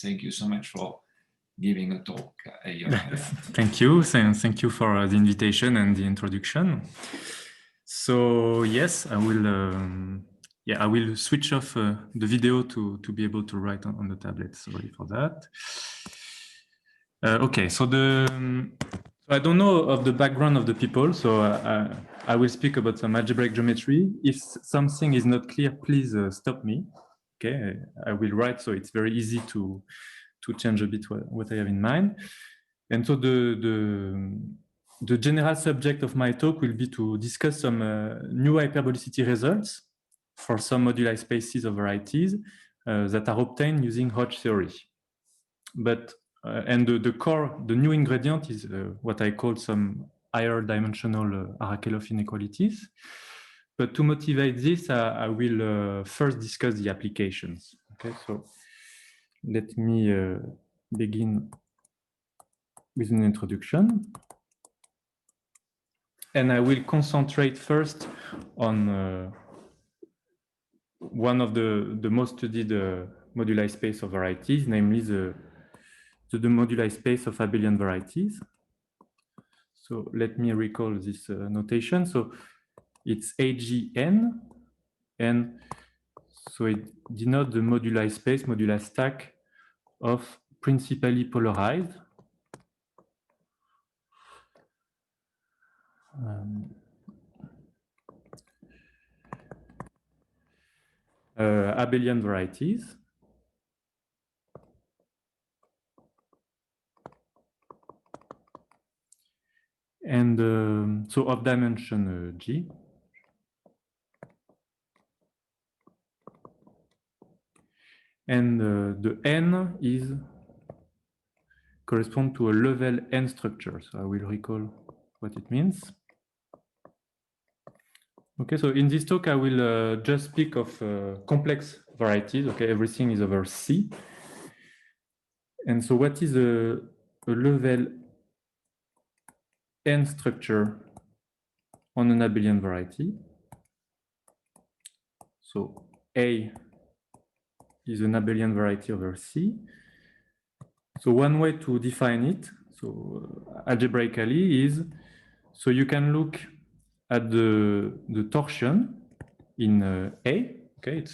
Thank you so much for giving a talk. Thank you. Thank you for the invitation and the introduction. So yes, I will switch off the video to be able to write on the tablet. Sorry for that. Okay, so I don't know of the background of the people, so I will speak about some algebraic geometry. If something is not clear, please stop me. Okay, I will write, so it's very easy to change a bit what I have in mind. And so the general subject of my talk will be to discuss some new hyperbolicity results for some moduli spaces of varieties that are obtained using Hodge theory. But and the core, the new ingredient is what I call some higher dimensional Arakelov inequalities. But to motivate this, I will first discuss the applications. Okay, so let me begin with an introduction. And I will concentrate first on one of the most studied moduli space of varieties, namely the moduli space of abelian varieties. So let me recall this notation. So it's AGN, and so it denotes the moduli space, moduli stack of principally polarized. Abelian varieties. And so of dimension G. And the N is correspond to a level N structure. So I will recall what it means. Okay, so in this talk, I will just speak of complex varieties. Okay, everything is over C. And so what is a level N structure on an abelian variety? So A is an abelian variety over C. So one way to define it, so algebraically, is so you can look at the torsion in A. Okay,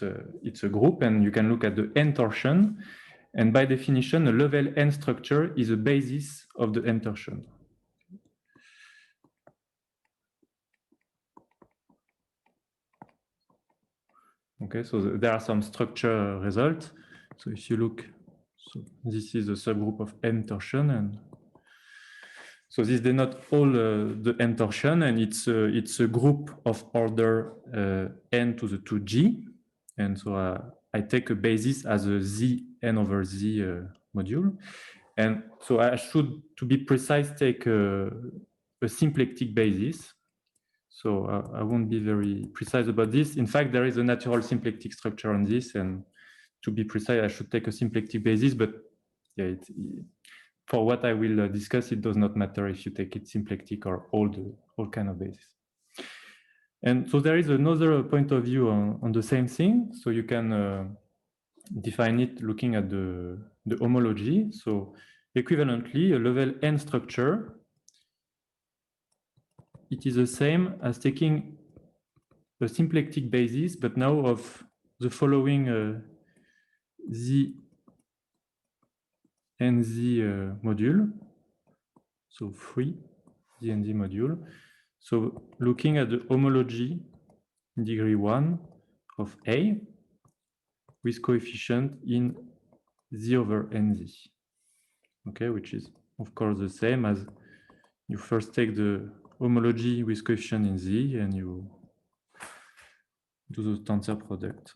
it's a group, and you can look at the N torsion, and by definition, a level N structure is a basis of the N torsion. Okay, so there are some structure results. So if you look, so this is a subgroup of N torsion, and so this denotes all the N torsion, and it's a group of order N to the 2G, and so I take a basis as a Z N over Z module, and so I should, to be precise, take a symplectic basis. So I won't be very precise about this. In fact, there is a natural symplectic structure on this, and to be precise, I should take a symplectic basis, but yeah, for what I will discuss, it does not matter if you take it symplectic or all kind of basis. And so there is another point of view on the same thing. So you can define it looking at the homology. So equivalently, a level N structure, it is the same as taking a symplectic basis, but now of the following Z and Z module. So 3 Z and Z module. So looking at the homology in degree 1 of A with coefficient in Z over NZ. Okay, which is of course the same as you first take the homology with coefficient in Z and you do the tensor product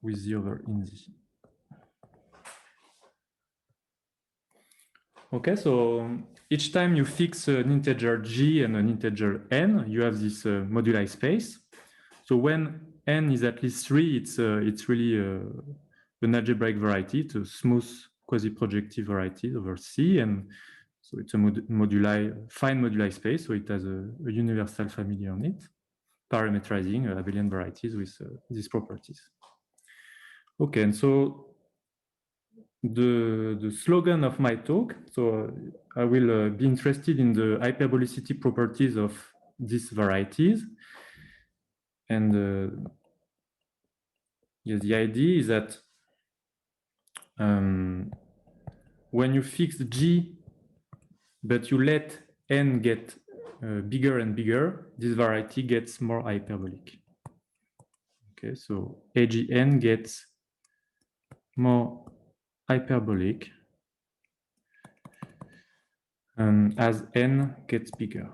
with Z over in Z. Okay, so each time you fix an integer G and an integer N, you have this moduli space. So when N is at least 3, it's really an algebraic variety. It's a smooth quasi-projective variety over C, and so it's a fine moduli space. So it has a universal family on it, parametrizing abelian varieties with these properties. Okay, and so the slogan of my talk. So I will be interested in the hyperbolicity properties of these varieties. And yes, the idea is that when you fix G, but you let n get bigger and bigger, this variety gets more hyperbolic. Okay, so AGN gets more hyperbolic as n gets bigger.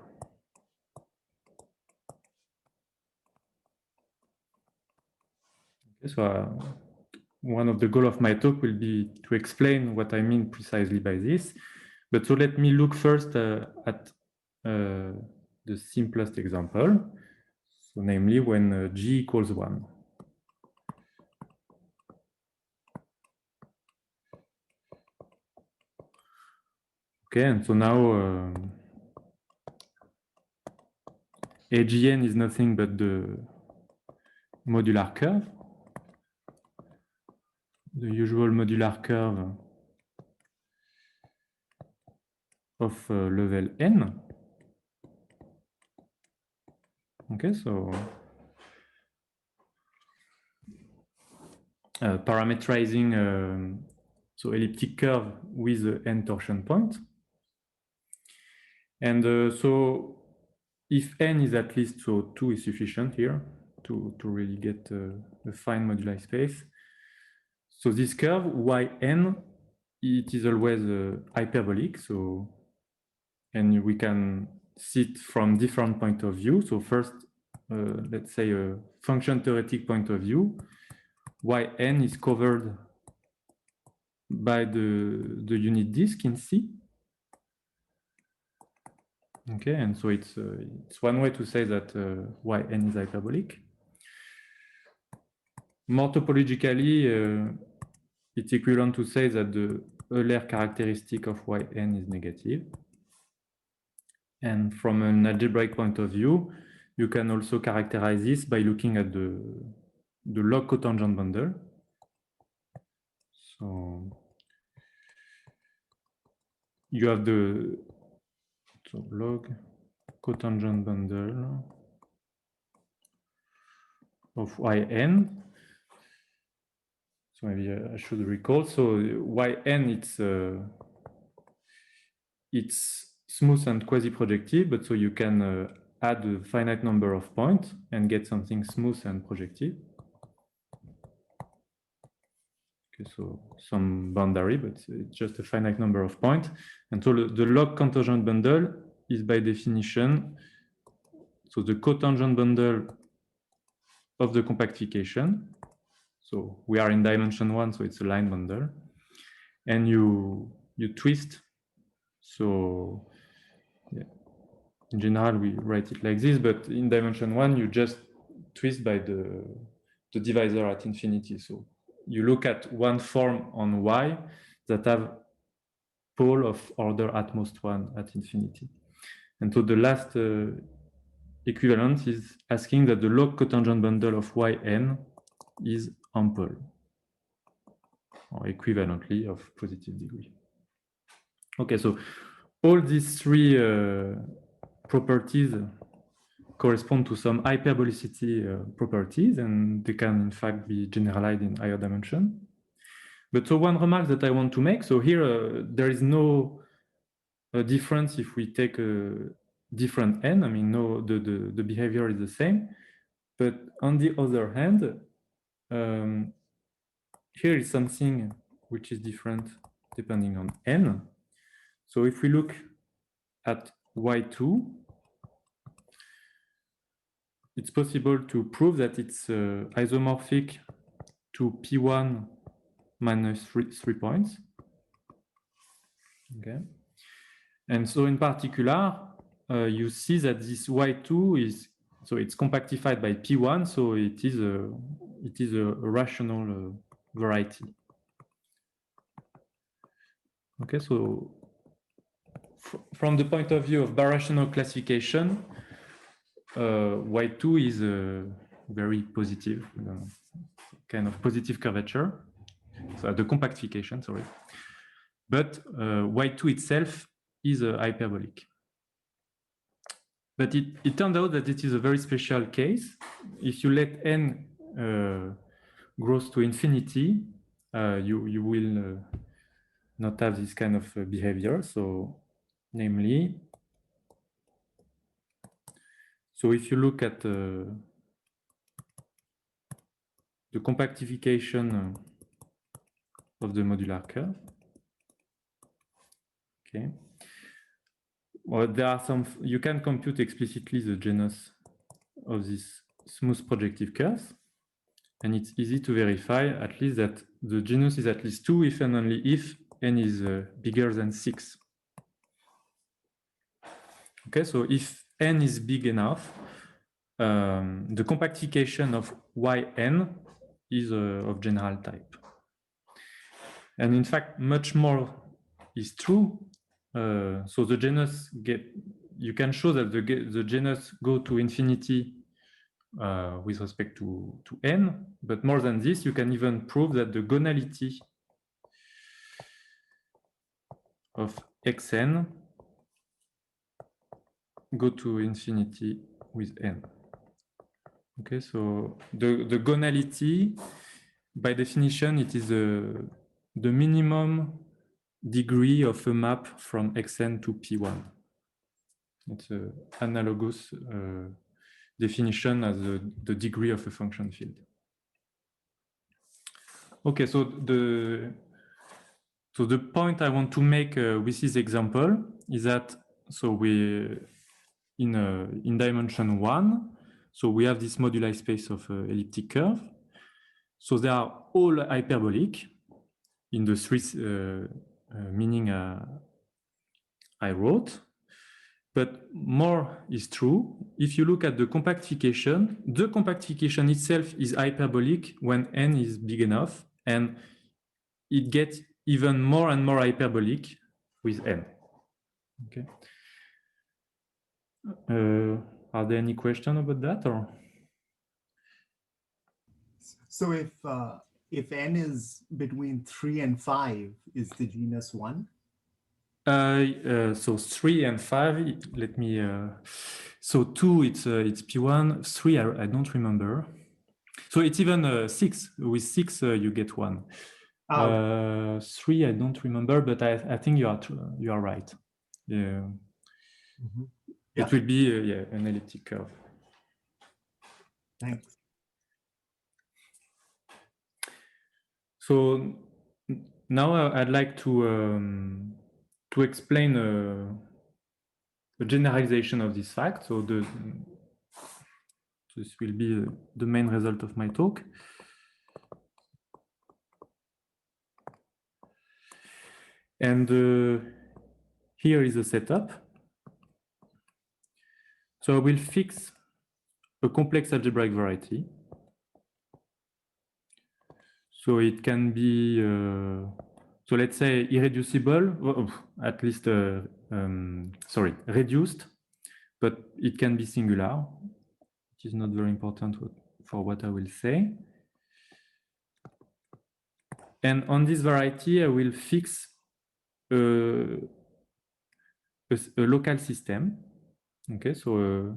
Okay, so one of the goals of my talk will be to explain what I mean precisely by this. But so let me look first at the simplest example. So namely when G equals 1. Okay, and so now AGN is nothing but the modular curve, the usual modular curve of level n. Okay, so parameterizing so elliptic curve with the n torsion point. And so if n is at least, so 2 is sufficient here to really get a fine moduli space. So this curve yn, it is always hyperbolic. So, and we can see it from different point of view. So first, let's say a function theoretic point of view, yn is covered by the unit disk in C. Okay, and so it's one way to say that yn is hyperbolic. More topologically, it's equivalent to say that the Euler characteristic of yn is negative. And from an algebraic point of view, you can also characterize this by looking at the log cotangent bundle. So you have the log cotangent bundle of yn. So maybe I should recall. So yn, it's smooth and quasi-projective, but so you can add a finite number of points and get something smooth and projective. Okay, so some boundary, but it's just a finite number of points. And so the log cotangent bundle is by definition, so the cotangent bundle of the compactification. So we are in dimension 1, so it's a line bundle. And you twist. So yeah, in general, we write it like this, but in dimension 1, you just twist by the divisor at infinity. So you look at one form on Y that have pole of order at most 1 at infinity. And so the last equivalent is asking that the log cotangent bundle of yn is ample, or equivalently of positive degree. Okay, so all these three properties correspond to some hyperbolicity properties, and they can in fact be generalized in higher dimension. But so one remark that I want to make, so here there is no difference if we take a different n. I mean, no, the behavior is the same. But on the other hand, here is something which is different depending on n. So if we look at y2, it's possible to prove that it's isomorphic to P1 minus 3 points. Okay. And so in particular, you see that this y2 is, so it's compactified by P1, so it is a rational variety. Okay, so from the point of view of birational classification, y2 is very positive, kind of positive curvature. so the compactification, sorry. But Y2 itself is hyperbolic. But it turned out that it is a very special case. If you let n grows to infinity, you will not have this kind of behavior. So, namely, so if you look at the compactification of the modular curve, okay. Well, there are some, you can compute explicitly the genus of these smooth projective curves. And it's easy to verify at least that the genus is at least 2 if and only if n is bigger than 6. Okay, so if n is big enough, the compactification of yn is of general type. And in fact, much more is true. So the genus you can show that the genus go to infinity with respect to n, but more than this, you can even prove that the gonality of xn go to infinity with n. Okay, so the gonality, by definition, it is the minimum degree of a map from xn to P1. It's an analogous definition as the degree of a function field. Okay, so the point I want to make with this example is that so we in dimension 1, so we have this moduli space of elliptic curve. So they are all hyperbolic in the three meaning I wrote. But more is true. If you look at the compactification itself is hyperbolic when n is big enough, and it gets even more and more hyperbolic with n. Okay. Are there any questions about that, or? So if n is between 3 and 5, is the genus 1? So 3 and 5, let me, so 2, it's P1, 3, I don't remember. So it's even 6, with 6 you get 1. 3, I don't remember, but I think you are right. Yeah. Mm-hmm. Yeah. It will be yeah, an elliptic curve. Thanks. So now I'd like to explain a generalization of this fact. So this will be the main result of my talk. And here is a setup. So I will fix a complex algebraic variety. So it can be, so let's say irreducible, at least, reduced, but it can be singular, which is not very important for what I will say. And on this variety, I will fix a local system. Okay, so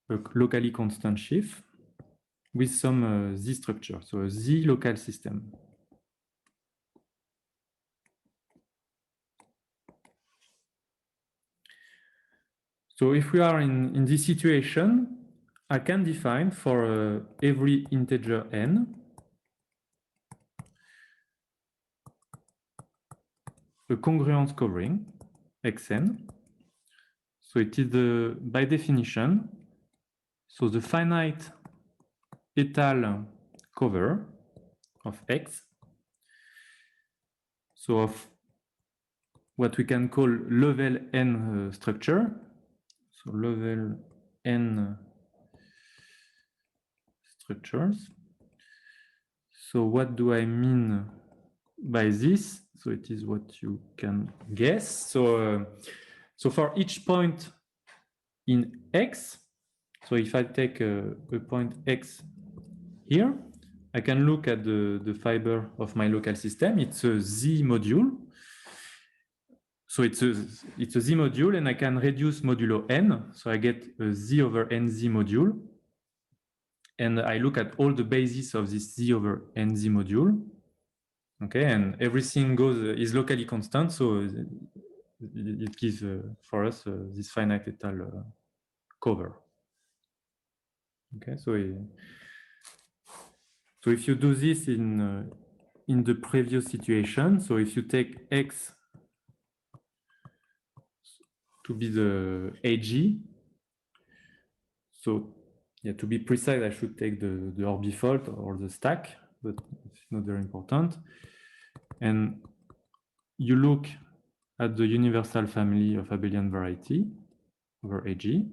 a locally constant sheaf with some Z structure, so a Z local system. So if we are in this situation, I can define for every integer n a congruence covering xn. So it is by definition, so the finite étale cover of X, so of what we can call level n structure, so level n structures. So what do I mean by this? So it is what you can guess. So for each point in X, so if I take a point X here, I can look at the fiber of my local system. It's a Z module. So it's a Z module, and I can reduce modulo n. So I get a Z over NZ module. And I look at all the bases of this Z over NZ module. Okay, and everything is locally constant. So it gives for us this finite étal cover. Okay, so if you do this in the previous situation, so if you take X to be the AG, so yeah, to be precise, I should take the orbifold or the stack, but it's not very important. And you look at the universal family of abelian variety over AG.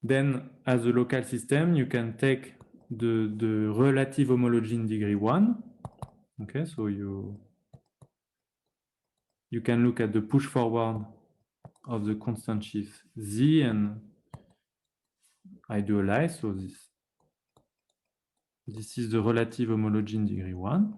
Then, as a local system, you can take the relative homology in degree 1. Okay, so you can look at the push forward of the constant shift Z and idealize. So this is the relative homology in degree 1.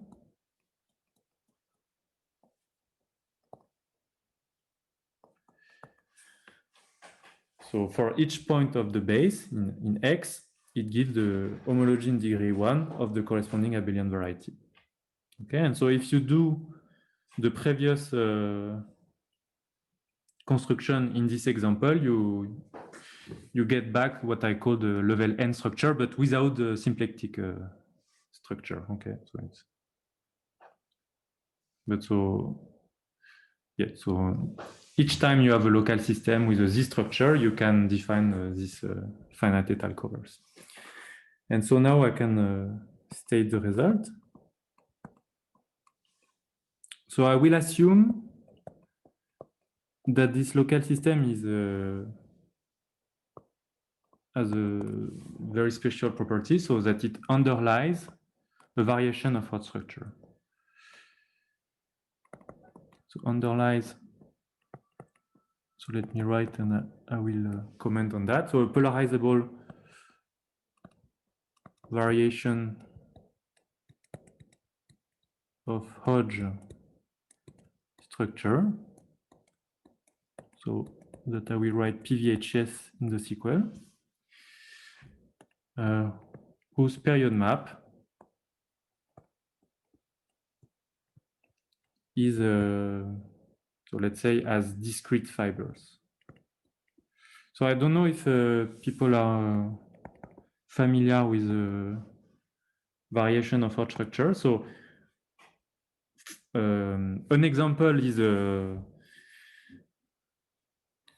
So for each point of the base in X, it gives the homology in degree 1 of the corresponding abelian variety. Okay, and so if you do the previous construction in this example, you get back what I call the level n structure, but without the symplectic structure. Okay, so it's so each time you have a local system with a Z structure, you can define this finite étal covers. And so now I can state the result. So I will assume that this local system is has a very special property, so that it underlies a variation of Rod structure. So underlies. So let me write, and I will comment on that. So a polarizable variation of Hodge structure. So that I will write PVHS in the sequel, whose period map is, so let's say, as discrete fibers. So I don't know if people are familiar with the variation of Hodge structure. So an example is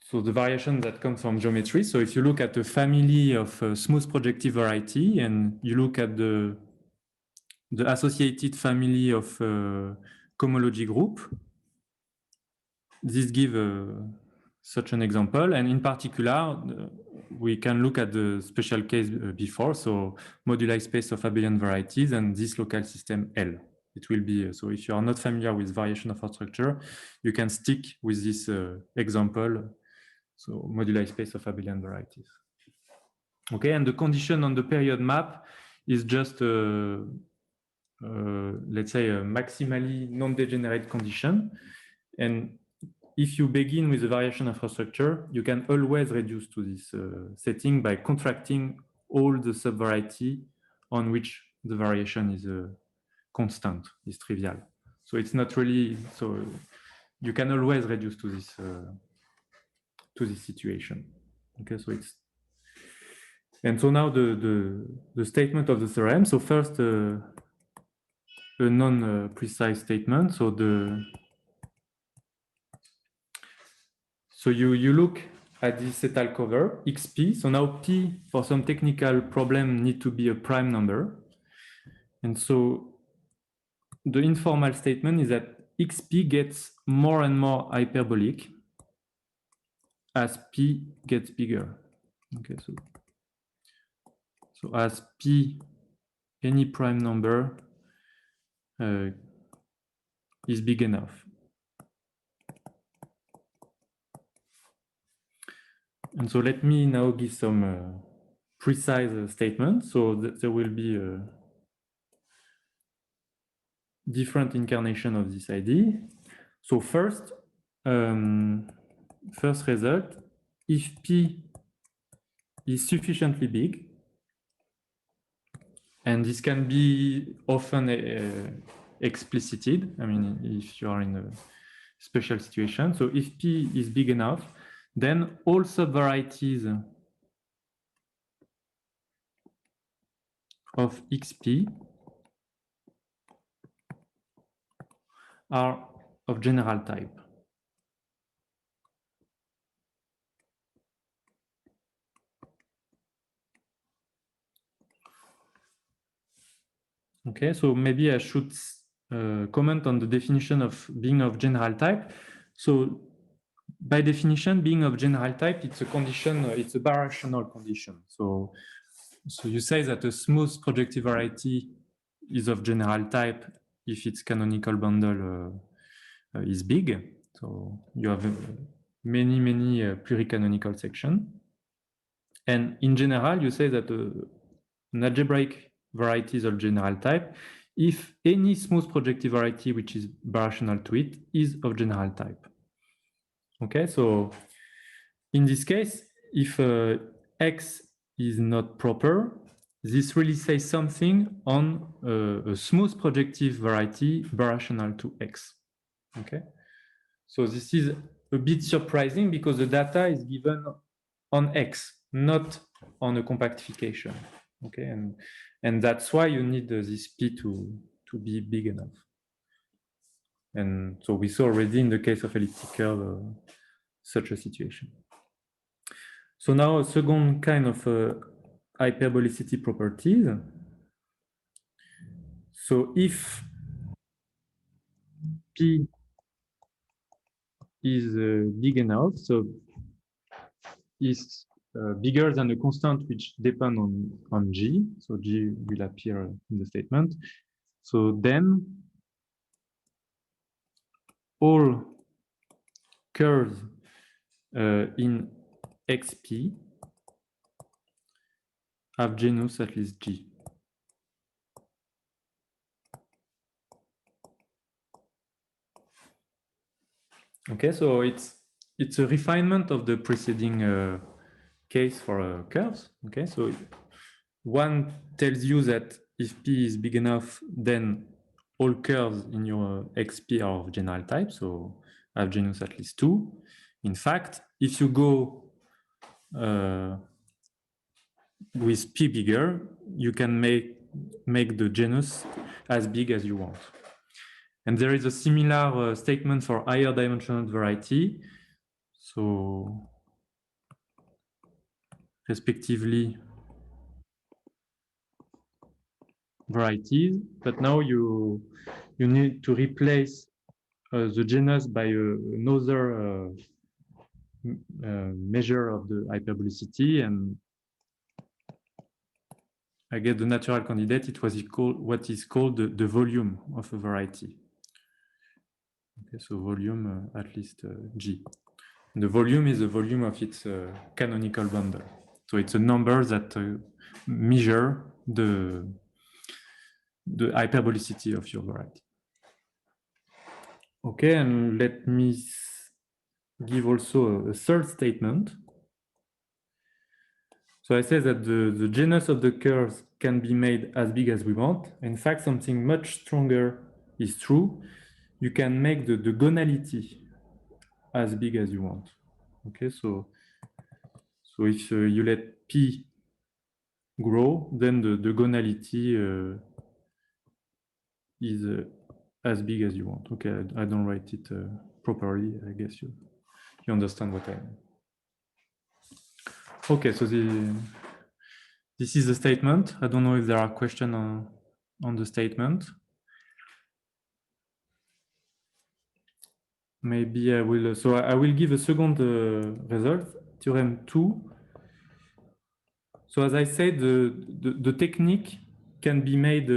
so the variation that comes from geometry. So if you look at the family of smooth projective variety, and you look at the associated family of cohomology group, this gives such an example. And in particular, we can look at the special case before, so moduli space of abelian varieties and this local system L. It will be, so if you are not familiar with variation of Hodge structure, you can stick with this example, so moduli space of abelian varieties. Okay, and the condition on the period map is just, let's say, a maximally non-degenerate condition. And if you begin with a variation of Hodge structure, you can always reduce to this setting by contracting all the subvariety on which the variation is constant, is trivial. So it's not really, so you can always reduce to this situation. Okay, so it's, and so now the statement of the theorem. So first, a non-precise statement. So you look at this étal cover xp. So now p, for some technical problem, need to be a prime number. And so the informal statement is that xp gets more and more hyperbolic as p gets bigger. Okay, so as p, any prime number is big enough. And so let me now give some precise statements. So there will be a different incarnation of this idea. So first result, if P is sufficiently big, and this can be often explicited, I mean, if you are in a special situation. So if P is big enough, then all subvarieties of XP are of general type. Okay, so maybe I should comment on the definition of being of general type. So by definition, being of general type, it's a condition, it's a birational condition. So you say that a smooth projective variety is of general type if its canonical bundle is big. So you have many pluricanonical sections. And in general, you say that an algebraic variety is of general type if any smooth projective variety which is birational to it is of general type. Okay, so in this case, if X is not proper, this really says something on a smooth projective variety birational to X. Okay, so this is a bit surprising because the data is given on X, not on a compactification. Okay, and that's why you need this P to be big enough. And so we saw already in the case of elliptic curve such a situation. So now a second kind of hyperbolicity properties. So if P is big enough, so is bigger than a constant which depend on G, so G will appear in the statement. So then all curves in XP have genus at least G. Okay, so it's a refinement of the preceding case for curves. Okay, so one tells you that if P is big enough, then all curves in your XP are of general type, so have genus at least 2. In fact, if you go with P bigger, you can make the genus as big as you want. And there is a similar statement for higher dimensional variety. So respectively varieties, but now you need to replace the genus by another measure of the hyperbolicity, and I get the natural candidate. It was what is called the volume of a variety. Okay, so volume at least G. The volume is the volume of its canonical bundle. So it's a number that measure the hyperbolicity of your variety. Okay, and let me give also a third statement. So I say that the genus of the curves can be made as big as we want. In fact, something much stronger is true. You can make the gonality as big as you want. Okay, so if you let P grow, then the gonality is as big as you want. Okay, I don't write it properly. I guess you understand what I mean. Okay, so this is the statement. I don't know if there are questions on the statement. Maybe I will. So I will give a second result, theorem 2. So as I said, the technique can be made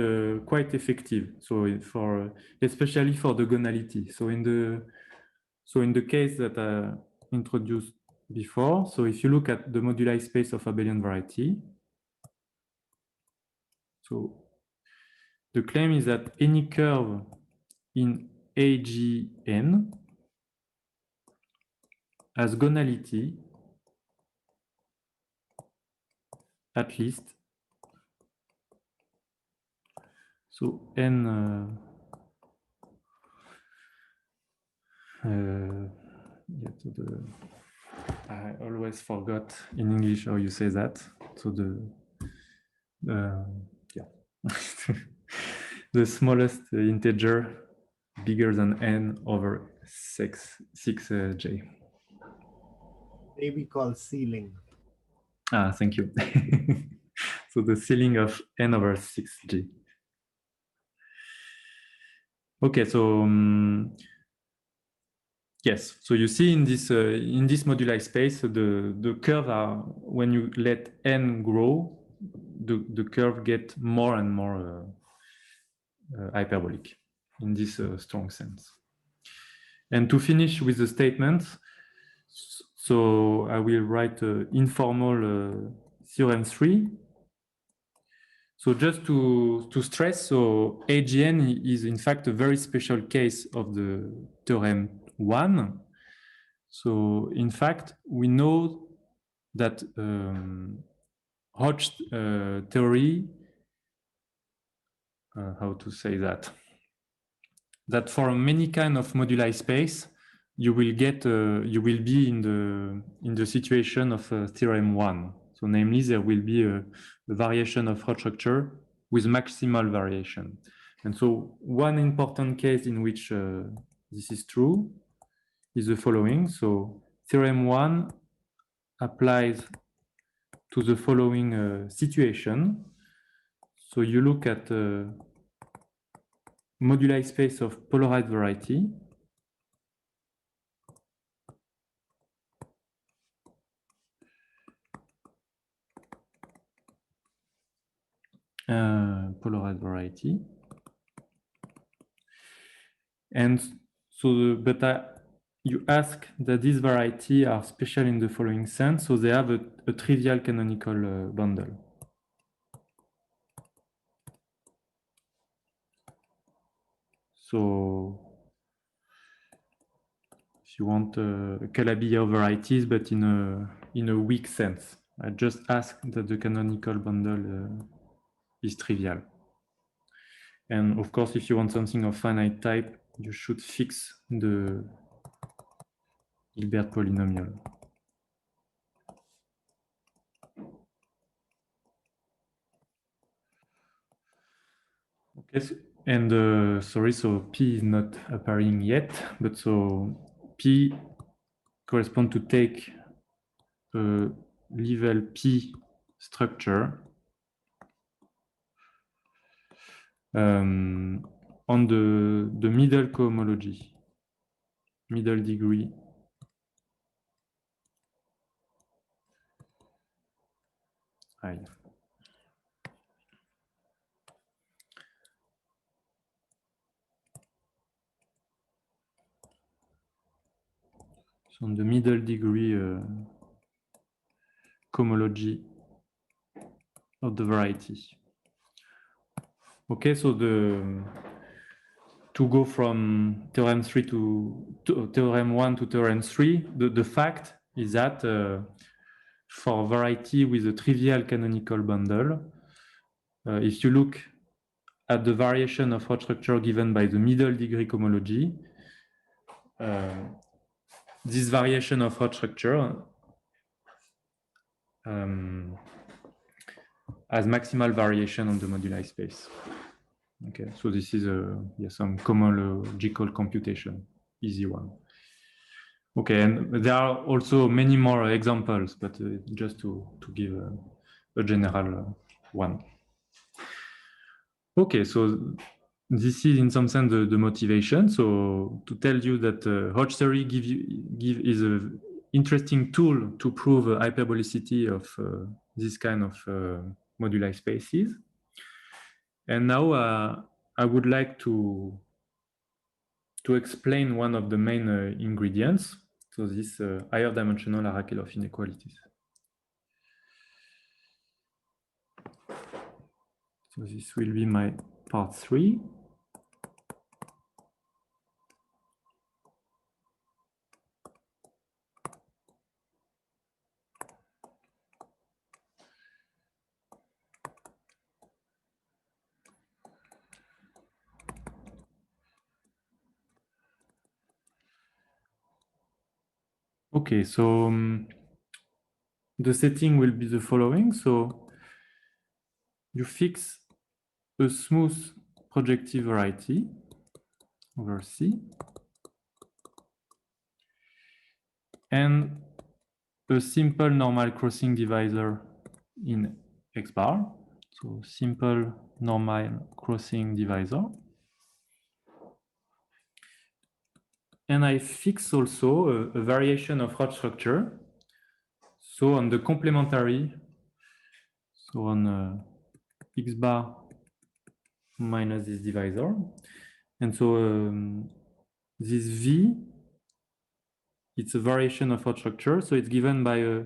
quite effective. So especially for the gonality. So in the case that I introduced before. So if you look at the moduli space of abelian variety, so the claim is that any curve in AGN has gonality at least. So N yeah, so I always forgot in English how you say that. So yeah, the smallest integer bigger than n over 6j. Maybe called ceiling. Ah, thank you. So the ceiling of n over 6g. Okay, so yes, so you see in this moduli space, the curve are, when you let n grow, the curve get more and more hyperbolic in this strong sense. And to finish with the statements, so I will write informal theorem 3. So just to stress, so AGN is in fact a very special case of the theorem 1. So in fact, we know that Hodge theory, how to say that for many kind of moduli space, you will be in the situation of theorem 1. So namely, there will be a variation of Hodge structure with maximal variation. And so one important case in which this is true is the following. So theorem 1 applies to the following situation. So you look at moduli space of polarized variety. Polarized variety. And so, you ask that these variety are special in the following sense. So they have a trivial canonical bundle. So if you want Calabi-Yau varieties, but in a weak sense, I just ask that the canonical bundle is trivial. And of course, if you want something of finite type, you should fix the Hilbert polynomial. Okay, and sorry, so P is not appearing yet, but so P correspond to take a level P structure on the middle cohomology, middle degree. I. So on the middle degree cohomology of the variety. Okay, so to go from theorem 3 to theorem 1 to theorem 3, the fact is that for variety with a trivial canonical bundle, if you look at the variation of Hodge structure given by the middle degree cohomology, this variation of Hodge structure has maximal variation on the moduli space. Okay, so this is some cohomological computation, easy one. Okay, and there are also many more examples, but just to give a general one. Okay, so this is in some sense the motivation. So to tell you that Hodge theory is an interesting tool to prove hyperbolicity of this kind of moduli spaces. And now I would like to explain one of the main ingredients. So this higher dimensional Arakelov inequalities. So this will be my part 3. Okay, so the setting will be the following. So you fix a smooth projective variety over C and a simple normal crossing divisor in X bar. So simple normal crossing divisor. And I fix also a variation of Roch structure. So on the complementary, so on X bar minus this divisor. And so this V, it's a variation of Roch structure. So it's given by a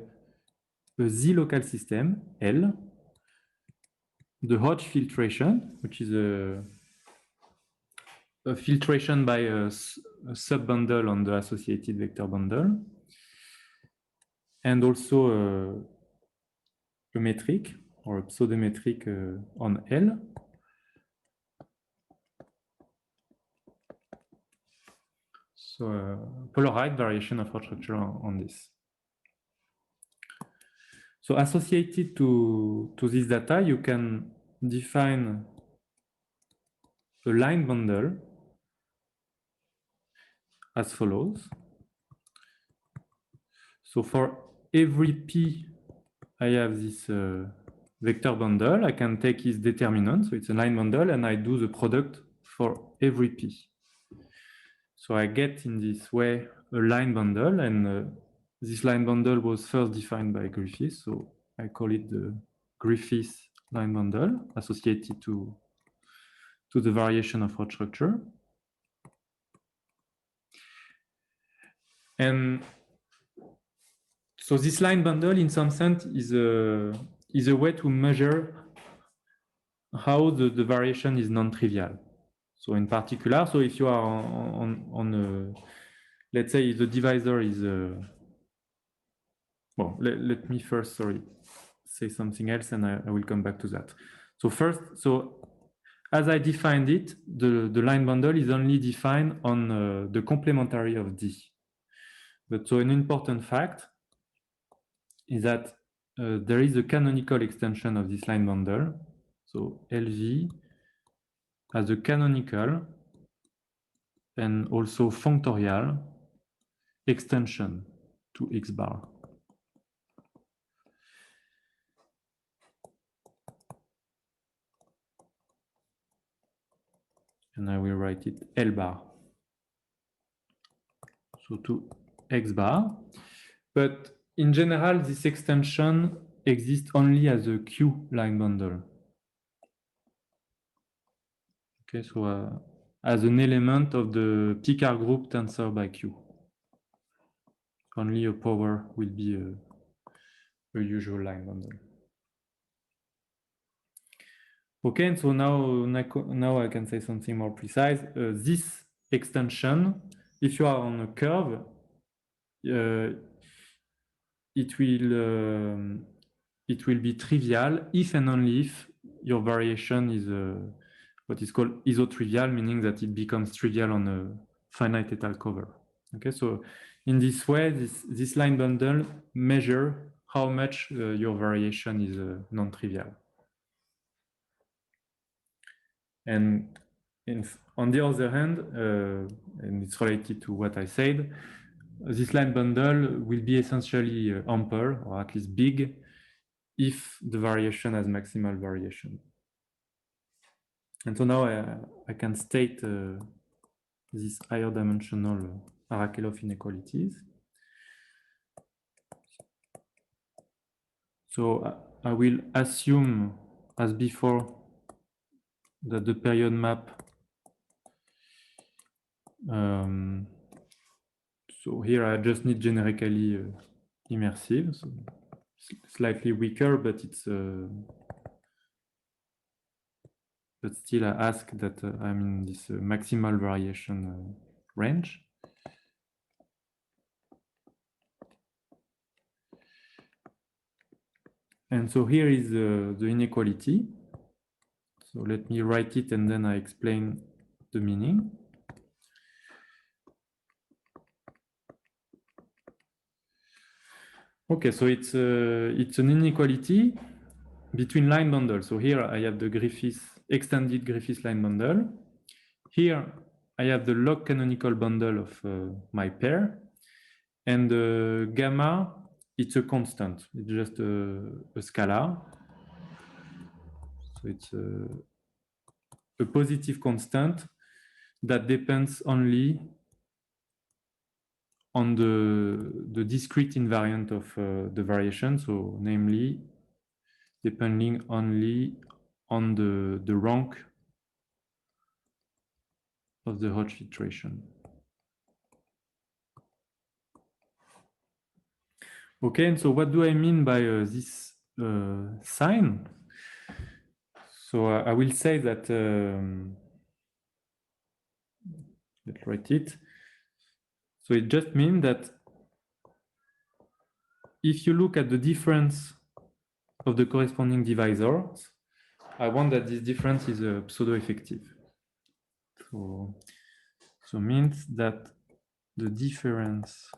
Z local system, L, the Hodge filtration, which is a filtration by a sub-bundle on the associated vector bundle, and also a metric or a pseudometric on L. So polarized variation of Roch structure on this. So associated to this data, you can define a line bundle as follows. So for every P, I have this vector bundle. I can take its determinant, so it's a line bundle, and I do the product for every P. So I get in this way a line bundle, and this line bundle was first defined by Griffith, so I call it the Griffith line bundle associated to the variation of Roch structure. And so this line bundle, in some sense, is a way to measure how the variation is non-trivial. So in particular, so if you are on a, let's say the divisor is, well, let me first, sorry, say something else and I will come back to that. So first, so as I defined it, the line bundle is only defined on the complementary of D. But so an important fact is that there is a canonical extension of this line bundle. So LV has a canonical and also functorial extension to X bar. And I will write it L bar. So to X bar. But in general, this extension exists only as a Q line bundle. Okay, so as an element of the Picard group tensor by Q. Only a power will be a usual line bundle. Okay, and so now I can say something more precise. This extension, if you are on a curve, it will be trivial if and only if your variation is what is called isotrivial, meaning that it becomes trivial on a finite étal cover. Okay, so in this way, this line bundle measure how much your variation is non-trivial. And on the other hand, and it's related to what I said, this line bundle will be essentially ample, or at least big, if the variation has maximal variation. And so now I can state these higher dimensional Arakelov inequalities. So I will assume, as before, that the period map So here I just need generically immersive, so slightly weaker, but it's but still I ask that I'm in this maximal variation range. And so here is the inequality. So let me write it and then I explain the meaning. Okay, so it's an inequality between line bundles. So here I have the Griffiths, extended Griffiths line bundle. Here I have the log canonical bundle of my pair. And gamma, it's a constant. It's just a scalar. So it's a positive constant that depends only on the discrete invariant of the variation. So namely, depending only on the rank of the Hodge filtration. Okay, and so what do I mean by this sign? So I will say that, let's write it. So it just means that if you look at the difference of the corresponding divisors, I want that this difference is pseudo-effective. So means that the difference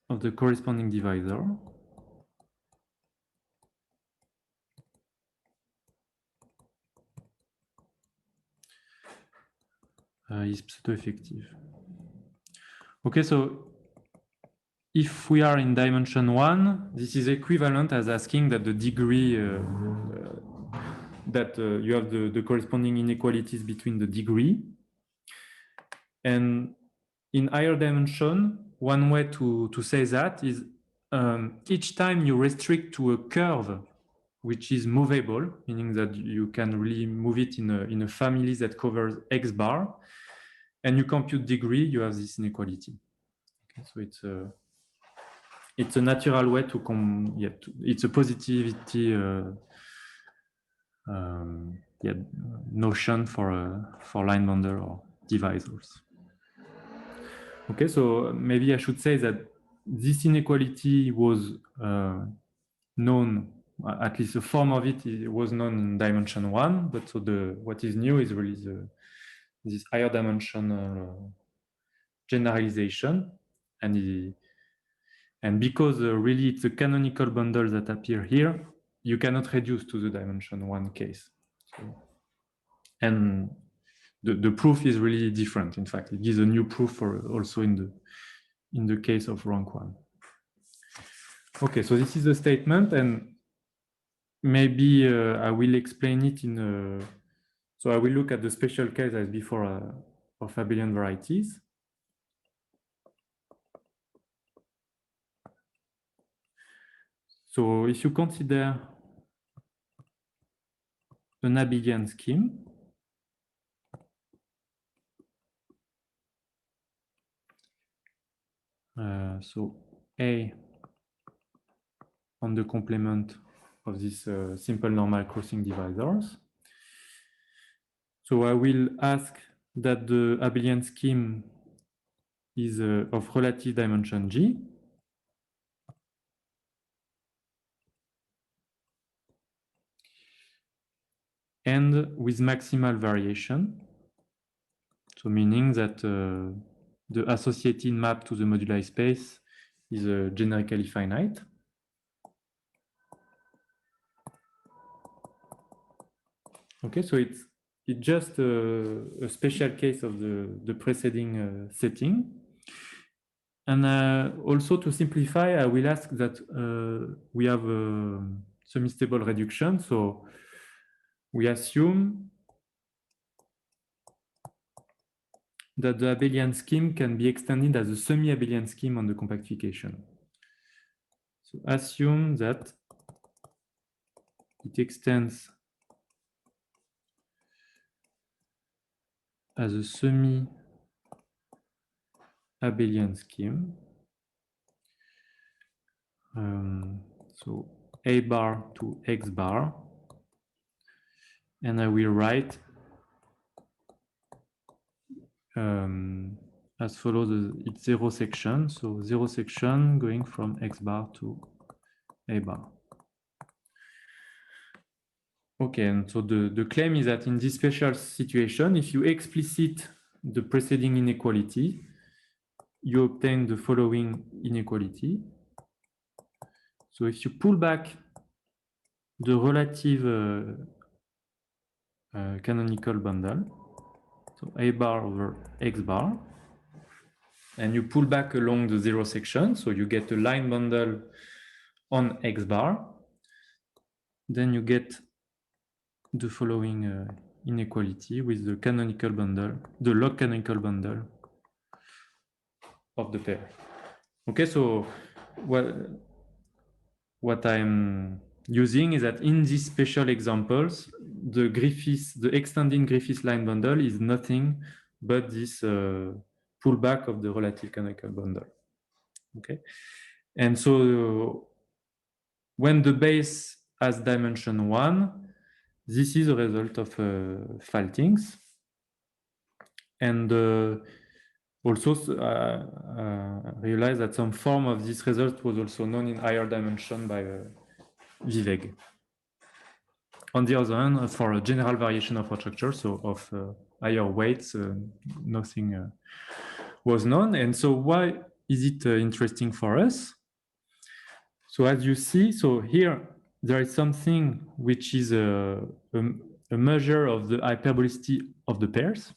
of the corresponding divisor is pseudo-effective. Okay, so if we are in dimension 1, this is equivalent as asking that the degree that you have the corresponding inequalities between the degree. And in higher dimension, one way to say that is each time you restrict to a curve which is movable, meaning that you can really move it in a family that covers X bar, and you compute degree, you have this inequality. Okay, so it's a natural way to it's a positivity notion for line bundle or divisors. Okay, so maybe I should say that this inequality was known, at least a form of it was known in dimension 1, but so what is new is really this higher dimension generalization, and because really it's the canonical bundles that appear here, you cannot reduce to the dimension 1 case. So, and the proof is really different. In fact, it gives a new proof for also in the case of rank 1. Okay, so this is the statement, and maybe I will explain it so I will look at the special case as before of abelian varieties. So if you consider an abelian scheme, so A on the complement of this simple normal crossing divisors. So I will ask that the abelian scheme is of relative dimension G. And with maximal variation. So meaning that the associated map to the moduli space is generically finite. Okay, so it's just a special case of the preceding setting. And also to simplify, I will ask that we have a semi-stable reduction. So we assume that the abelian scheme can be extended as a semi-abelian scheme on the compactification. So assume that it extends as a semi-abelian scheme. So A bar to X bar, and I will write as follows. It's zero section, so zero section going from X bar to A bar. Okay, and so the claim is that in this special situation, if you explicit the preceding inequality, you obtain the following inequality. So if you pull back the relative canonical bundle, so A bar over X bar, and you pull back along the zero section, so you get a line bundle on X bar, then you get the following inequality with the canonical bundle, the log canonical bundle of the pair. Okay, so what I'm using is that in these special examples, the extending Griffiths line bundle is nothing but this pullback of the relative canonical bundle. Okay, and so when the base has dimension 1, this is a result of Faltings, and also realize that some form of this result was also known in higher dimension by Viveg. On the other hand, for a general variation of our structure, so of higher weights, nothing was known. And so why is it interesting for us? So as you see, so here there is something which is a measure of the hyperbolicity of the pairs.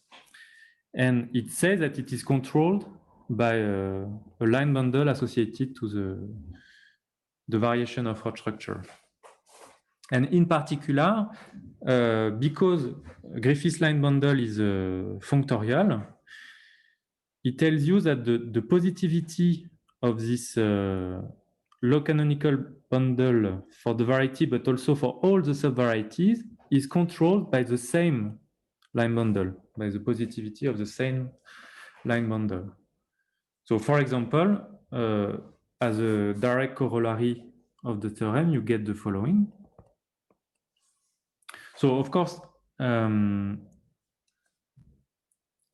And it says that it is controlled by a line bundle associated to the variation of Roth structure. And in particular, because Griffiths line bundle is functorial, it tells you that the positivity of this log canonical bundle for the variety, but also for all the subvarieties, is controlled by the same line bundle, by the positivity of the same line bundle. So for example, as a direct corollary of the theorem, you get the following. So of course,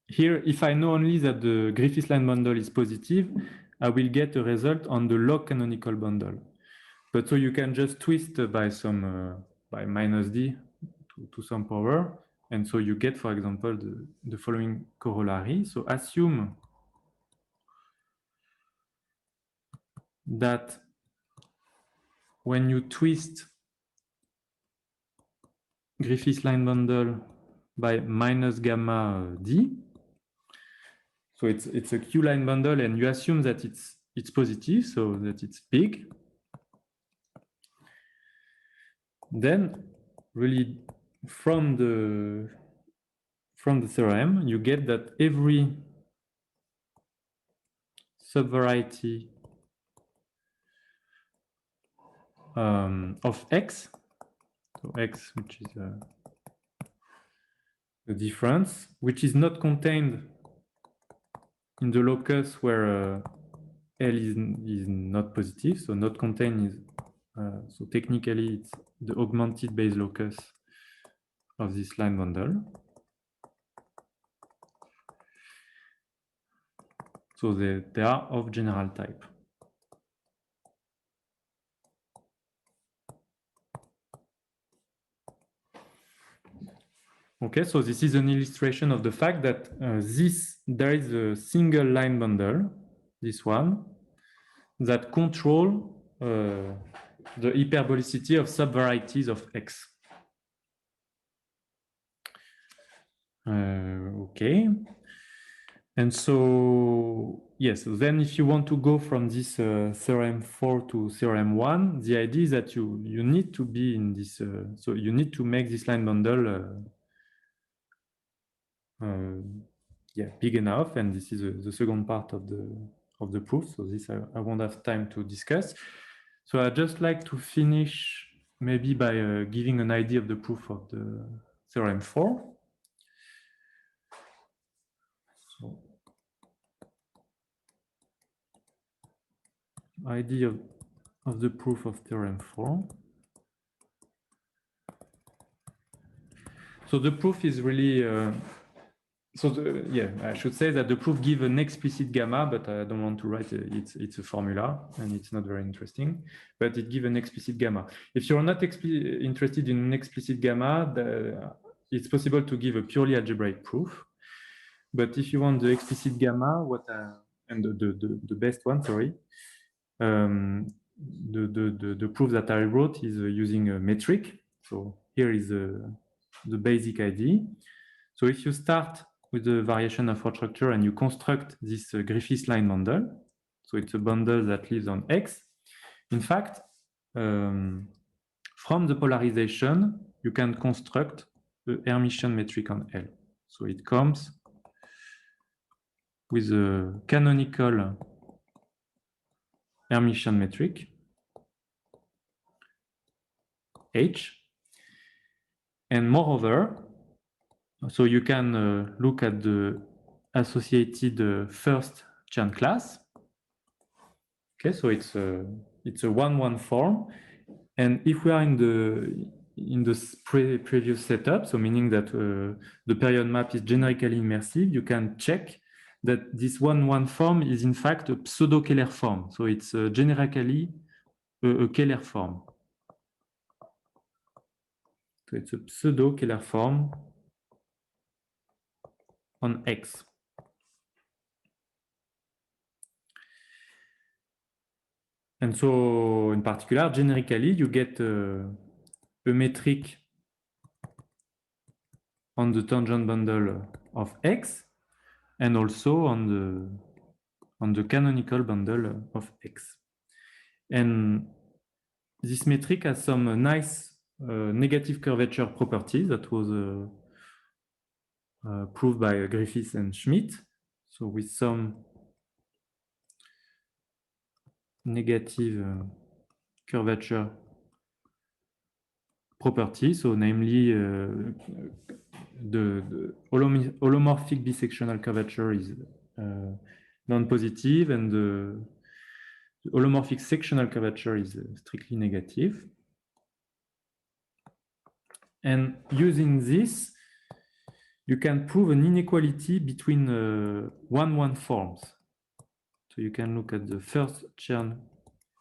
here, if I know only that the Griffiths line bundle is positive, I will get a result on the log canonical bundle. But so you can just twist by some by minus d to some power, and so you get, for example, the following corollary. So assume that when you twist Griffiths line bundle by minus gamma d, so it's a Q line bundle, and you assume that it's positive, so that it's big. Then, really, from the theorem, you get that every subvariety of x, so x, which is the difference, which is not contained in the locus where L is not positive, so not contained is, so technically it's the augmented base locus of this line bundle. So they are of general type. Okay, so this is an illustration of the fact that there is a single line bundle, this one, that control the hyperbolicity of subvarieties of X. Okay, and so yes, then if you want to go from this theorem 4 to theorem 1, the idea is that you need to be in this, so you need to make this line bundle big enough, and this is the second part of the proof. So this I won't have time to discuss. So I'd just like to finish maybe by giving an idea of the proof of the theorem 4. idea of the proof of theorem 4. So the proof is really, I should say that the proof gives an explicit gamma, but I don't want to write it's a formula and it's not very interesting, but it gives an explicit gamma. If you're not interested in an explicit gamma, it's possible to give a purely algebraic proof. But if you want the explicit gamma, and the best one, sorry, the proof that I wrote is using a metric. So here is the basic idea. So if you start with the variation of Rho structure and you construct this Griffiths line bundle, so it's a bundle that lives on X. In fact, from the polarization, you can construct the Hermitian metric on L. So it comes with a canonical Hermitian metric, H. And moreover, so you can look at the associated first Chern class. Okay, so it's a 1-1 form. And if we are in the previous setup, so meaning that the period map is generically immersive, you can check that this 1-1 form is in fact a pseudo-Keller form. So it's generically a Keller form. So it's a pseudo-Keller form on X. And so in particular, generically, you get a metric on the tangent bundle of X and also on the canonical bundle of X. And this metric has some nice negative curvature properties that was proved by Griffiths and Schmidt. So with some negative curvature properties, so namely the holomorphic bisectional curvature is non-positive and the holomorphic sectional curvature is strictly negative. And using this, you can prove an inequality between 1-1 forms. So you can look at the first Chern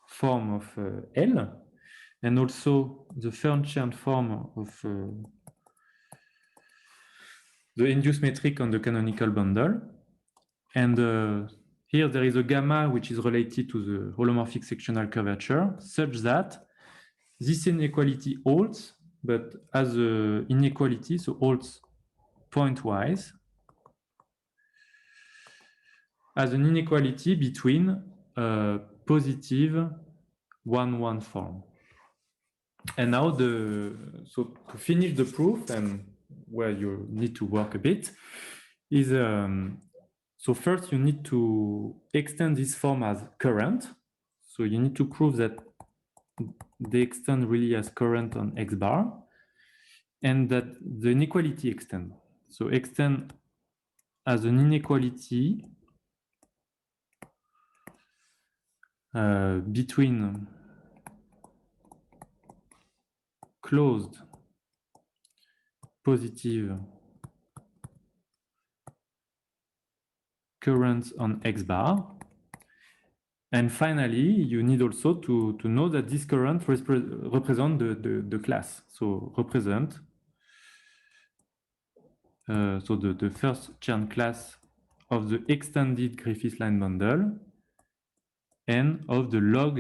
form of L and also the third Chern form of the induced metric on the canonical bundle. And here there is a gamma which is related to the holomorphic sectional curvature such that this inequality holds, but as an inequality, so holds pointwise, as an inequality between positive 1-1 form. And now so to finish the proof, and where you need to work a bit, is so first you need to extend this form as current. So you need to prove that they extend really as current on X bar, and that the inequality extend. So extend as an inequality between closed positive currents on X bar. And finally, you need also to know that this current represent the class. So represent so the first Chern class of the extended Griffiths line bundle and of the log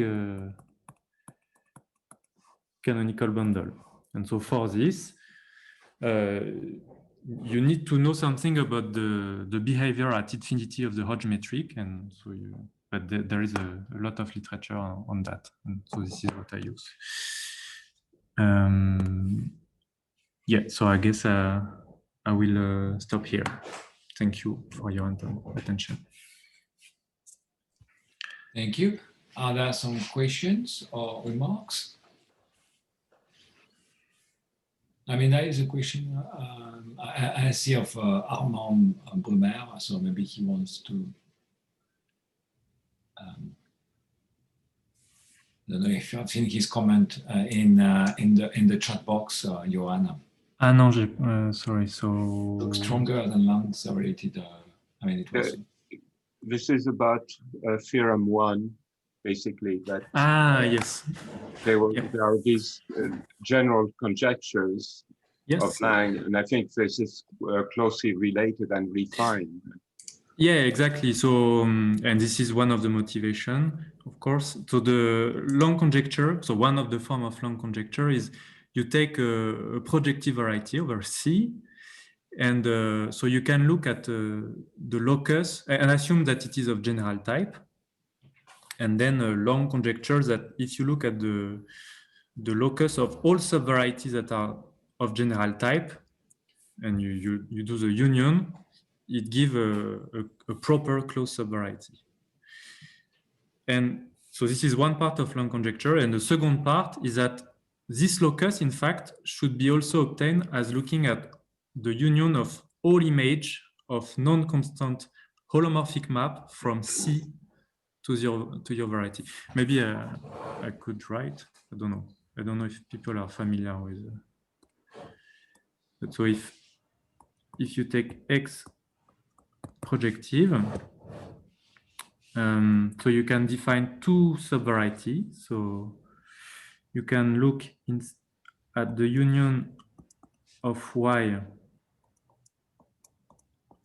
canonical bundle. And so for this, you need to know something about the behavior at infinity of the Hodge metric, and so but there is a lot of literature on that, and so this is what I use. Yeah, so I guess I will stop here. Thank you for your attention. Thank you. Are there some questions or remarks? I mean, there is a question I see of Armand Brumer, so maybe he wants to don't know if you have seen his comment in the chat box, Johan. Ah non, sorry. So Look stronger than lungs are related. I mean, it was. This is about theorem 1, basically, that yes. there are these general conjectures Yes. of Lang, and I think this is closely related and refined. Yeah, exactly. So, and this is one of the motivation, of course. So the long conjecture, so one of the form of long conjecture is you take a projective variety over C, and so you can look at the locus and assume that it is of general type. And then a long conjecture that if you look at the locus of all subvarieties that are of general type, and you do the union, it gives a proper closed subvariety. And so this is one part of long conjecture. And the second part is that this locus, in fact, should be also obtained as looking at the union of all image of non-constant holomorphic map from C to your variety. Maybe I could write, I don't know. I don't know if people are familiar with but so if you take X projective, so you can define two subvarieties. So you can look at the union of y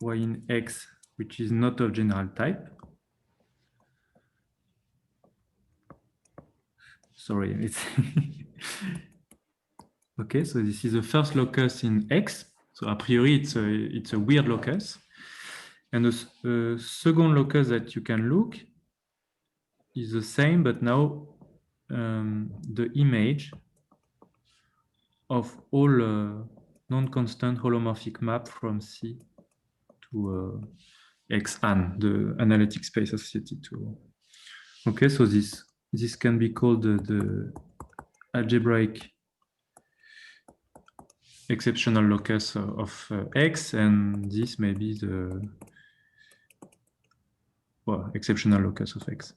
in X, which is not of general type. Sorry, it's okay. So this is the first locus in X. So a priori, it's a weird locus. And the second locus that you can look is the same, but now the image of all non-constant holomorphic map from C to Xn, the analytic space associated to. Okay, so this can be called the algebraic exceptional locus of X, and this may be the exceptional locus of X.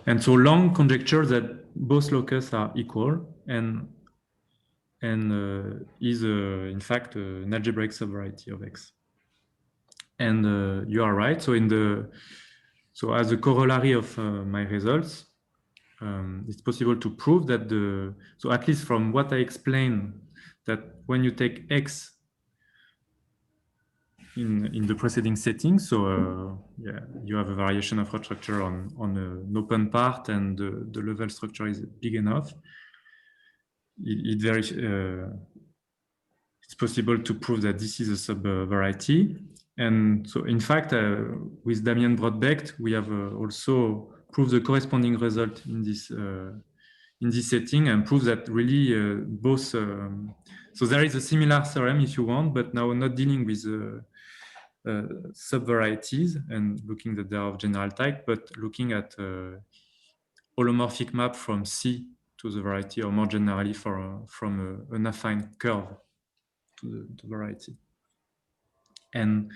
And so long conjecture that both locus are equal and is in fact an algebraic subvariety of X. And you are right. So so as a corollary of my results, it's possible to prove that so at least from what I explained, that when you take X in the preceding setting, so yeah, you have a variation of Rod structure on an open part, and the level structure is big enough. It's possible to prove that this is a subvariety. And so, in fact, with Damien Brodbeck, we have also proved the corresponding result in this setting, and prove that really both. So there is a similar theorem if you want, but now not dealing with subvarieties and looking that they are of general type, but looking at holomorphic map from C to the variety, or more generally from an affine curve to the variety. And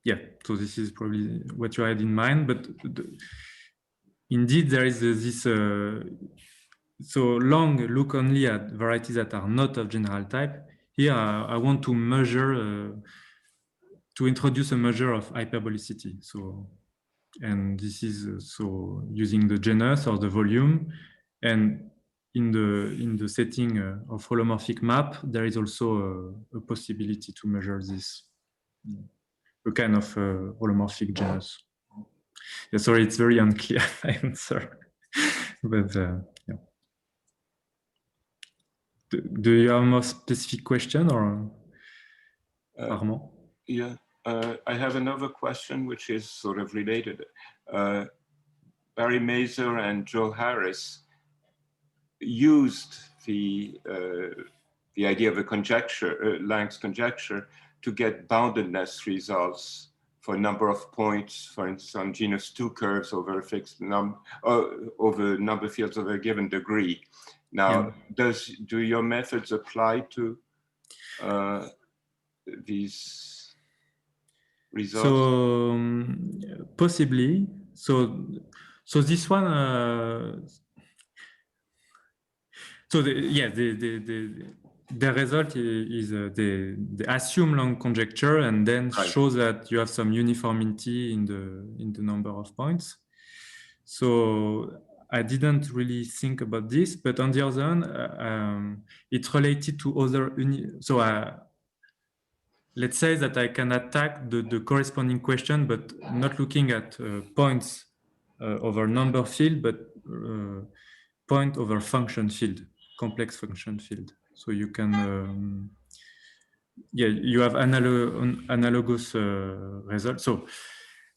yeah, so this is probably what you had in mind, but indeed there is this, so long look only at varieties that are not of general type. Here I want to measure, to introduce a measure of hyperbolicity. So, and this is so using the genus or the volume, and in the setting of holomorphic map, there is also a possibility to measure this, a kind of holomorphic genus. Yeah, sorry, it's very unclear answer, but yeah. Do you have a more specific question, or Armand? Yeah, I have another question which is sort of related. Barry Mazur and Joe Harris used the idea of a conjecture, Lang's conjecture, to get boundedness results for a number of points, for instance, on genus 2 curves over a fixed number, over number fields of a given degree. Now, yeah. Do your methods apply to these results? So possibly. So this one. So the result is they assume long conjecture and then Right. shows that you have some uniformity in the number of points. So I didn't really think about this, but on the other hand, it's related to other let's say that I can attack the corresponding question, but not looking at points over number field, but point over function field, complex function field. So you can, you have analogous results. So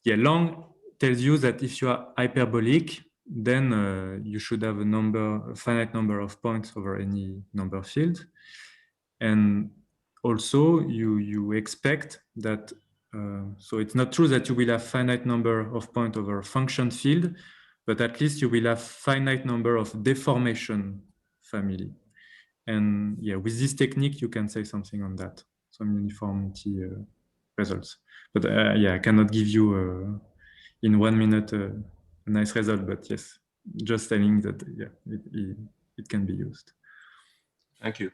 long tells you that if you are hyperbolic, then you should have a finite number of points over any number field. And also you expect that, so it's not true that you will have finite number of points over function field, but at least you will have finite number of deformation family. And with this technique, you can say something on that, some uniformity results. But I cannot give you in 1 minute a nice result, but yes, just telling that it can be used. Thank you.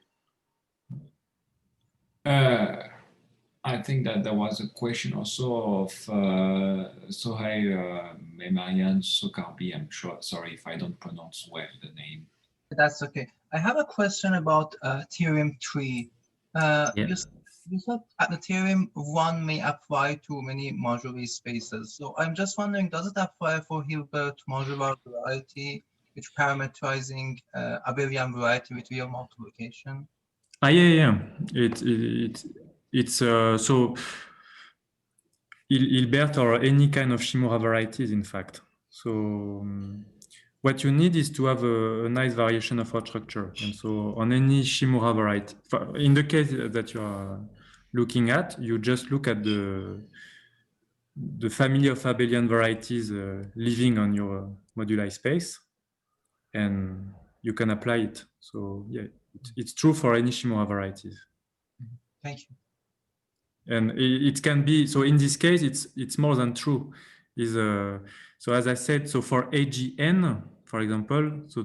I think that there was a question also of Sohail Memarian Sokarbi. I'm sure, sorry if I don't pronounce well the name. That's okay. I have a question about theorem 3. You said at the theorem 1 may apply to many modular spaces. So I'm just wondering, does it apply for Hilbert modular variety, which parameterizing abelian variety with real multiplication? It's so Hilbert or any kind of Shimura varieties, in fact. So what you need is to have a nice variation of Roth structure. And so on any Shimura variety, in the case that you are looking at, you just look at the family of abelian varieties living on your moduli space, and you can apply it. So it's true for any Shimura varieties. Thank you. And it can be, so in this case, it's more than true. So as I said, so for AGN, for example, so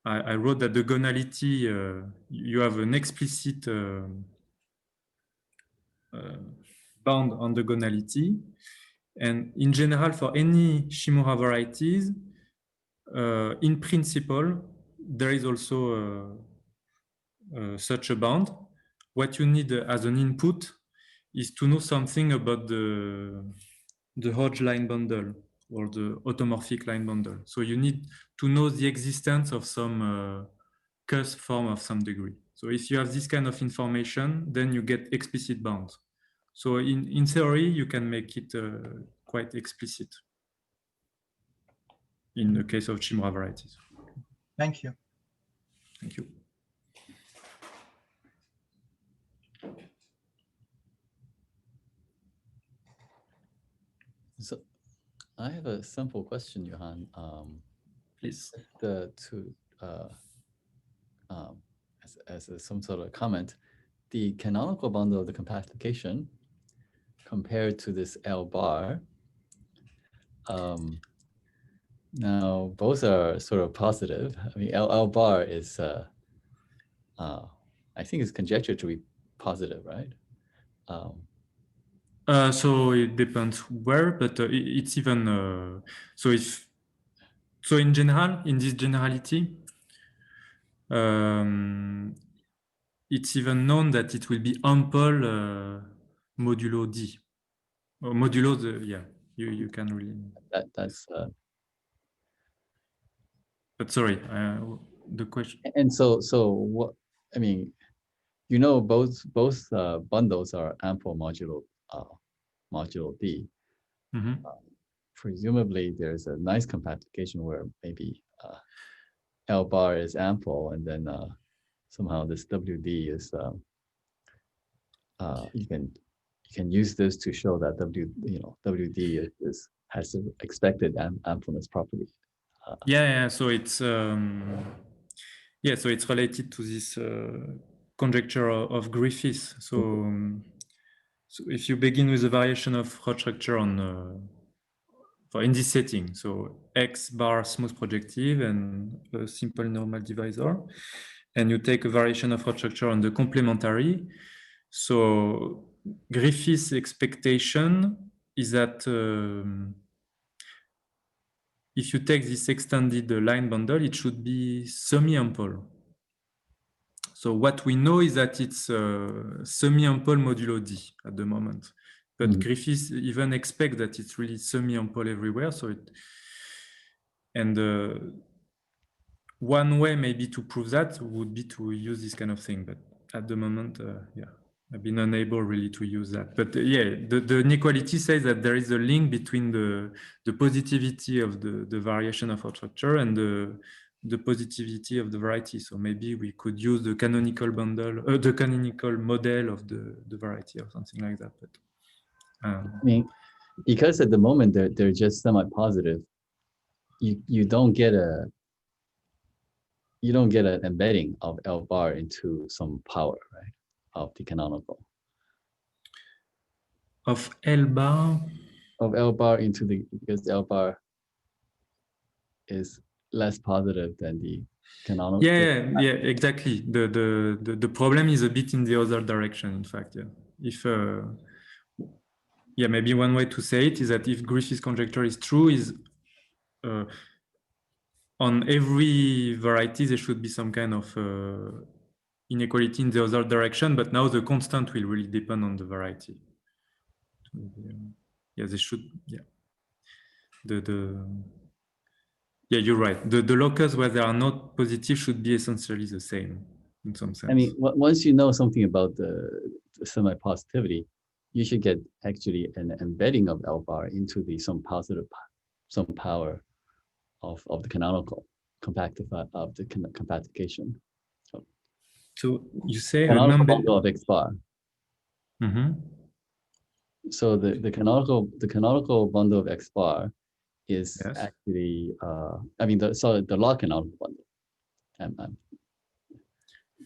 I wrote that the gonality, you have an explicit bound on the gonality. And in general, for any Shimura varieties, in principle, there is also such a bound. What you need as an input is to know something about the Hodge line bundle or the automorphic line bundle. So you need to know the existence of some cusp form of some degree. So if you have this kind of information, then you get explicit bounds. So in theory, you can make it quite explicit in the case of Shimura varieties. Thank you. Thank you. So I have a simple question, Johan. Please. As some sort of comment, the canonical bundle of the compactification compared to this L bar, now both are sort of positive. I mean, L bar is, I think it's conjectured to be positive, right? So it depends where, but it's even so in general, in this generality, it's even known that it will be ample modulo D. Or modulo you can really. That's. But sorry, the question. And so what? I mean, you know, both bundles are ample modulo D. Mm-hmm. Presumably, there's a nice compactification where maybe L bar is ample, and then somehow this WD is you can use this to show that WD has the expected ampleness property. So it's so it's related to this conjecture of Griffiths. So if you begin with a variation of Roth structure on for in this setting. So X bar smooth projective and a simple normal divisor. And you take a variation of Rhodes structure on the complementary. So Griffith's expectation is that if you take this extended line bundle, it should be semi-ample. So what we know is that it's semi-ample modulo D at the moment. But Griffiths even expect that it's really semi-ample everywhere. So one way maybe to prove that would be to use this kind of thing. But at the moment, I've been unable really to use that. But the inequality says that there is a link between the positivity of the variation of our structure and the positivity of the variety. So maybe we could use the canonical bundle, the canonical model of the variety or something like that. But I mean, because at the moment they're just semi-positive, you don't get an embedding of L bar into some power, right? Of the canonical. Of L bar? Of L bar into the, because L bar is less positive than the canonical. Yeah, exactly. The problem is a bit in the other direction, in fact. If maybe one way to say it is that if Griffith's conjecture is true, is on every variety there should be some kind of inequality in the other direction, but now the constant will really depend on the variety. They should. You're right. The locus where they are not positive should be essentially the same in some sense. I mean, once you know something about the semi-positivity, you should get actually an embedding of L bar into the some power of the canonical compactification. So you say canonical bundle of X bar. Mm-hmm. So the canonical bundle of X bar is actually the log canonical bundle.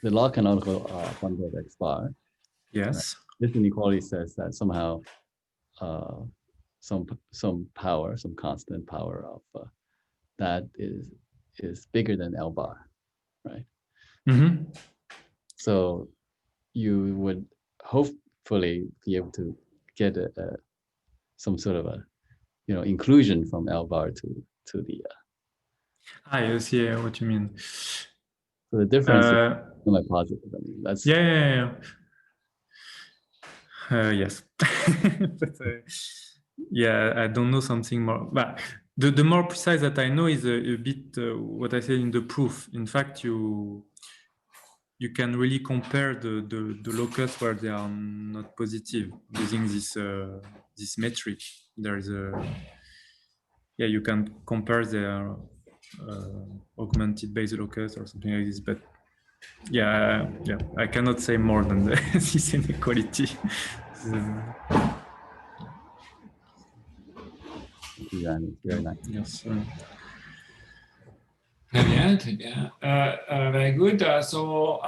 The log canonical bundle of X bar. Yes. This inequality says that somehow some power, some constant power of that is bigger than L bar, right? Mm-hmm. So you would hopefully be able to get some sort of a inclusion from L bar to the. I see what you mean. So the difference is semi-positive. I mean, that's yes. But, I don't know something more. But the more precise that I know is a bit what I said in the proof. In fact, you can really compare the locus where they are not positive using this metric. There is you can compare their augmented base locus or something like this. But I cannot say more than this inequality. Very nice. Yes. Très bien. Very good. So